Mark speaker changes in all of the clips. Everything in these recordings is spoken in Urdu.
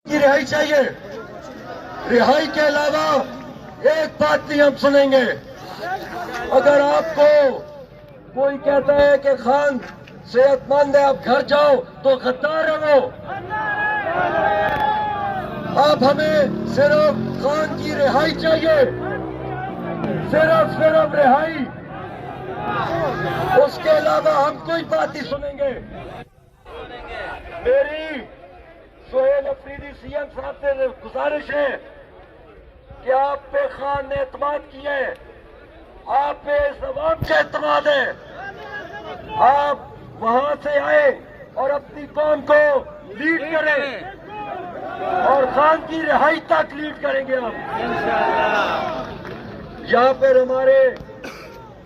Speaker 1: کی رہائی چاہیے. رہائی کے علاوہ ایک بات نہیں ہم سنیں گے. اگر آپ کو کوئی کہتا ہے کہ خان صحت مند ہے آپ گھر جاؤ تو غدار ہے وہ. آپ ہمیں صرف خان کی رہائی چاہیے, صرف رہائی. اس کے علاوہ ہم کوئی بات نہیں سنیں گے. میری سہیل افریدی سی ایم صاحب سے گزارش ہے کہ آپ پہ خان نے اعتماد کیا ہے, آپ پہ اس عوام کا اعتماد ہے. آپ وہاں سے آئے اور اپنی قوم کو لیڈ کریں اور خان کی رہائی تک لیڈ کریں گے ہم. یہاں پر ہمارے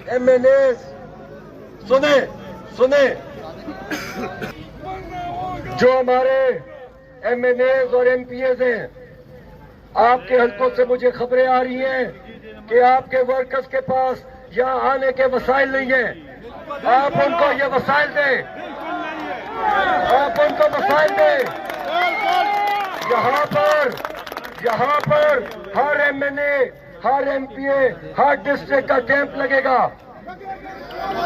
Speaker 1: ایم این اے سنیں جو ہمارے ایم این ایز اور ایم پی ایز ہیں, آپ کے حلقوں سے مجھے خبریں آ رہی ہیں کہ آپ کے ورکرز کے پاس یہاں آنے کے وسائل نہیں ہیں. آپ ان کو یہ وسائل دیں, آپ ان کو وسائل دیں. یہاں پر ہر ایم این اے, ہر ایم پی اے, ہر ڈسٹرکٹ کا کیمپ لگے گا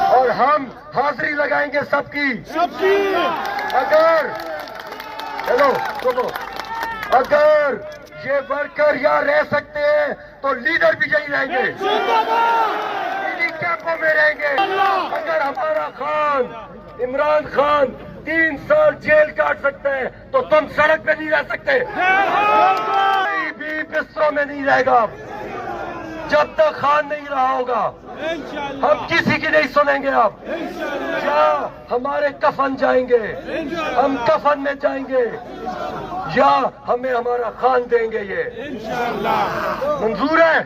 Speaker 1: اور ہم حاضری لگائیں گے سب کی. اگر یہ ورکر یہاں رہ سکتے ہیں تو لیڈر بھی یہی رہیں گے, انہی کیمپوں میں رہیں گے. اگر ہمارا خان عمران خان 3 سال جیل کاٹ سکتا ہے تو تم سڑک پہ نہیں رہ سکتے, کوئی بھی بستروں میں نہیں رہے گا جب تک خان نہیں رہا ہوگا. ہم کسی کی نہیں سنیں گے. آپ یا ہمارے کفن جائیں گے, ہم کفن میں جائیں گے, یا ہمیں ہمارا خان دیں گے. یہ منظور ہے,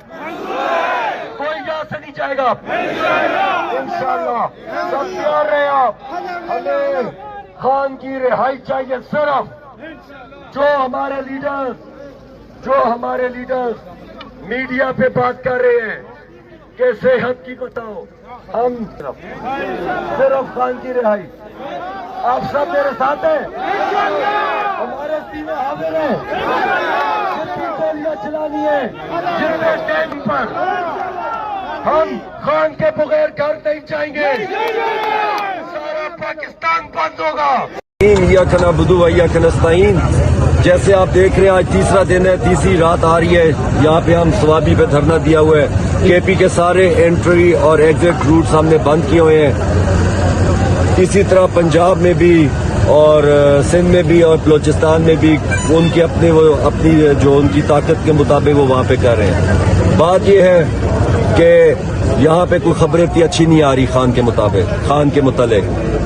Speaker 1: کوئی یہاں سے نہیں جائے گا انشاءاللہ. سب تیار رہے آپ. ہمیں خان کی رہائی چاہیے. صرف جو ہمارے لیڈرز میڈیا پہ بات کر رہے ہیں کہ صحت کی بتاؤ, ہم صرف خان کی رہائی. آپ سب میرے ساتھ ہیں, ہمارے سینے حاضر ہیں. جتنی گولیاں چلانی ہے, جتنے ٹائم پر ہم خان کے بغیر گھر نہیں جائیں گے. سارا پاکستان بند ہوگا.
Speaker 2: ایاک نعبد و ایاک نستعین. جیسے آپ دیکھ رہے ہیں آج تیسرا دن ہے, تیسری رات آ رہی ہے. یہاں پہ ہم ثوابی پہ دھرنا دیا ہوا ہے. کے پی کے سارے انٹری اور ایگزٹ روٹس ہم نے بند کیے ہوئے ہیں. اسی طرح پنجاب میں بھی اور سندھ میں بھی اور بلوچستان میں بھی ان کی اپنی جو ان کی طاقت کے مطابق وہ وہاں پہ کر رہے ہیں. بات یہ ہے کہ یہاں پہ کوئی خبریں اتنی اچھی نہیں آ رہی خان کے متعلق.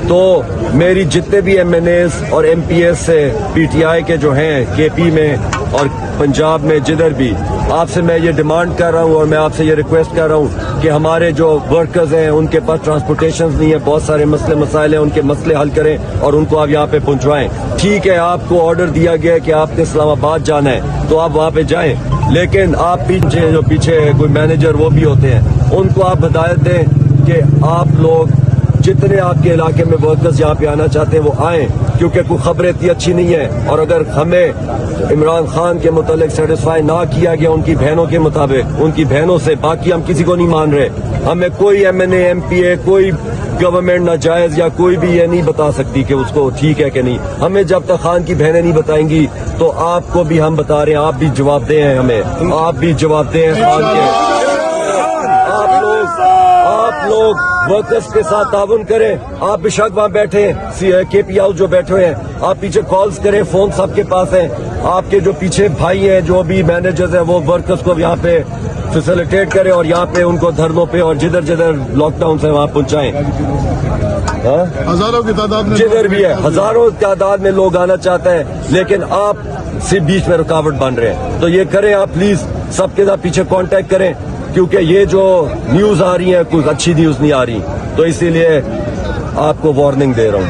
Speaker 2: تو میری جتنے بھی ایم این ایز اور ایم پی ایس سے پی ٹی آئی کے جو ہیں کے پی میں اور پنجاب میں جدھر بھی, آپ سے میں یہ ڈیمانڈ کر رہا ہوں اور میں آپ سے یہ ریکویسٹ کر رہا ہوں کہ ہمارے جو ورکرز ہیں ان کے پاس ٹرانسپورٹیشن نہیں ہے, بہت سارے مسائل ہیں, ان کے مسئلے حل کریں اور ان کو آپ یہاں پہ پہنچوائیں. ٹھیک ہے, آپ کو آرڈر دیا گیا کہ آپ نے اسلام آباد جانا ہے تو آپ وہاں پہ جائیں, لیکن آپ پیچھے کوئی مینیجر وہ بھی ہوتے ہیں, ان کو آپ ہدایت دیں کہ آپ لوگ جتنے آپ کے علاقے میں ورکرز یہاں پہ آنا چاہتے ہیں وہ آئیں, کیونکہ کوئی خبریں اتنی اچھی نہیں ہے. اور اگر ہمیں عمران خان کے متعلق سیٹسفائی نہ کیا گیا ان کی بہنوں کے مطابق, ان کی بہنوں سے, باقی ہم کسی کو نہیں مان رہے. ہمیں کوئی ایم این اے, ایم پی اے, کوئی گورنمنٹ ناجائز یا کوئی بھی یہ نہیں بتا سکتی کہ اس کو ٹھیک ہے کہ نہیں. ہمیں جب تک خان کی بہنیں نہیں بتائیں گی تو آپ کو بھی ہم بتا رہے ہیں, آپ بھی جواب دیں ہیں ہمیں, آپ بھی جواب دیں ہیں خان کے. آپ لوگ ورکرز کے ساتھ تعاون کریں. آپ بے شک وہاں بیٹھے ہیں, کے پی ہاؤس جو بیٹھے ہوئے ہیں, آپ پیچھے کالز کریں, فون سب کے پاس ہیں. آپ کے جو پیچھے بھائی ہیں جو بھی مینیجرز ہیں وہ ورکرز کو یہاں پہ فیسیلیٹیٹ کریں اور یہاں پہ ان کو دھرنوں پہ اور جدھر لاک ڈاؤن سے وہاں پہنچائیں.
Speaker 3: ہزاروں کی تعداد میں
Speaker 2: جدھر بھی ہے, ہزاروں تعداد میں لوگ آنا چاہتے ہیں, لیکن آپ صرف بیچ میں رکاوٹ بن رہے ہیں. تو یہ کریں آپ پلیز, سب کے ساتھ پیچھے کانٹیکٹ کریں, کیونکہ یہ جو نیوز آ رہی ہیں کوئی اچھی نیوز نہیں آ رہی. تو اسی لیے آپ کو وارننگ دے رہا ہوں.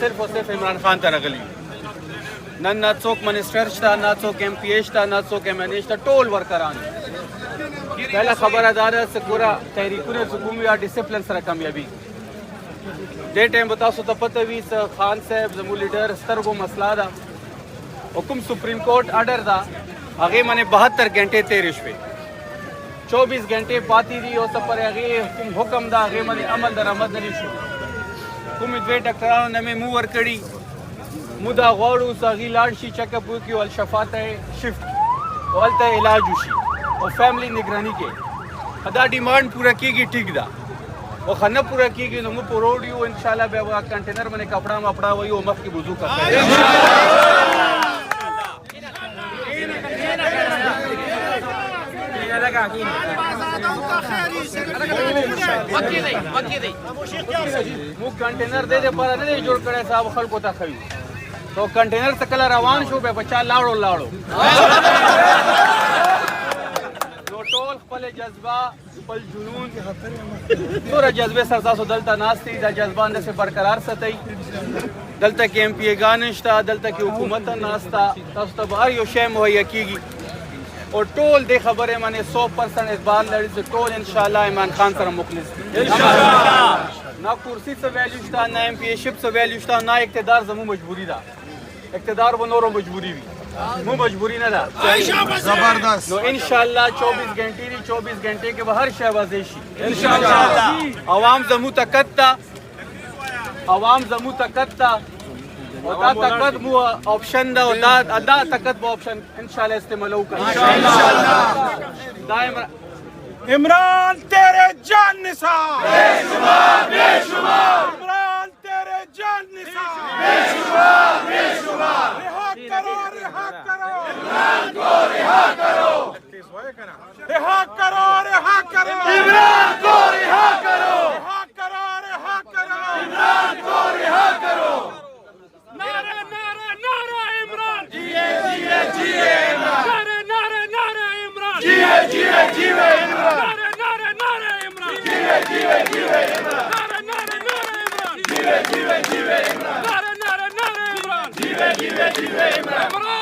Speaker 4: صرف اور صرف عمران خان ترغلی نہ څوک منسٹر شته نه څوک ایم پی شته نه څوک ایم این شته ټول ورکران پہله خبره دا ده چې ګوره تحریکونه چې کوم یا ډیسپلن سره کامیابي دې ټایم به تاسو ته پته وي چې خان صاحب زموږ لیډر سترګو مسله ده حکم سپریم کورٹ آرډر ده هغې باندې 72 غنټې تېرې شوې 24 غنټې پاتې دي او څه پر هغې کوم حکم ده هغې باندې عمل درآمد نه دي شو کومې دوې ډاکټرانو نه مې مو ورکړي مو دا غواړو چې هغې لاړ شي چیک اپ وکړي او الشفا ته شفټ او هلته علاج وشي او فیملی نگرانی کې دا ډیمانډ پوره کېږي ټیک ده او که نه پوره کېږي نو موږ په روډ یو انشاءالله بیا به کنټینر باندې کپړه مپړه وایو او مخکې وضو موږ کنټینر دې دپاره نه دی جوړ کړی صاحب خلکو ته ښیو تو کنټینر ته کله روان شو بیا به چا لاړو نو ټول خپل جذبه خپل جنون څومره جذبې سره تاسو دلته ناست دي دا جذبه همداسې برقرار ساتئ دلته کې ایم پی ایګان شته دلته کې حکومت ناسته تاسو ته به هر یو شی مهیا کېږي او ټول دې خبرې باندې 100% اعتبار لري چې ټول انشاءالله عمران خان سره مخلص دي نہ کرسی سے ویلیو شته نہ ایم پی ای شپ سے ویلیو شته نہ اقتدار زموږ مجبوري ده اقتدار به نورو مجبوري وي مو مجبوری نه ده زبردست نو انشاءالله 24 غنټې دي 24 غنټې کې به هر شی واضح شي انشاءالله عوام زمو طاقت ته عوام زمو طاقت ته او دا طاقت مو آپشن ده او دا طاقت به آپشن انشاءالله استعمالو کوي انشاءالله دا
Speaker 3: عمران تیرے جان نثار
Speaker 1: بے شمار بے شمار
Speaker 3: عمران تیرے جان نثار
Speaker 1: بے شمار بے شمار
Speaker 3: رہا کرو
Speaker 1: عمران کو رہا کرو
Speaker 3: رہا کرو
Speaker 1: عمران کو رہا کرو
Speaker 3: رہا کرو
Speaker 1: عمران کو رہا کرو
Speaker 3: نعرہ نعرہ نعرہ عمران
Speaker 1: جیے جیے جیے عمران
Speaker 3: نعرہ نعرہ عمران
Speaker 1: جیے جیے جیے عمران
Speaker 3: نعرہ نعرہ عمران
Speaker 1: جیے جیے جیے عمران
Speaker 3: نعرہ نعرہ عمران
Speaker 1: جیے جیے جیے عمران
Speaker 3: نعرہ نعرہ عمران
Speaker 1: جیے جیے جیے عمران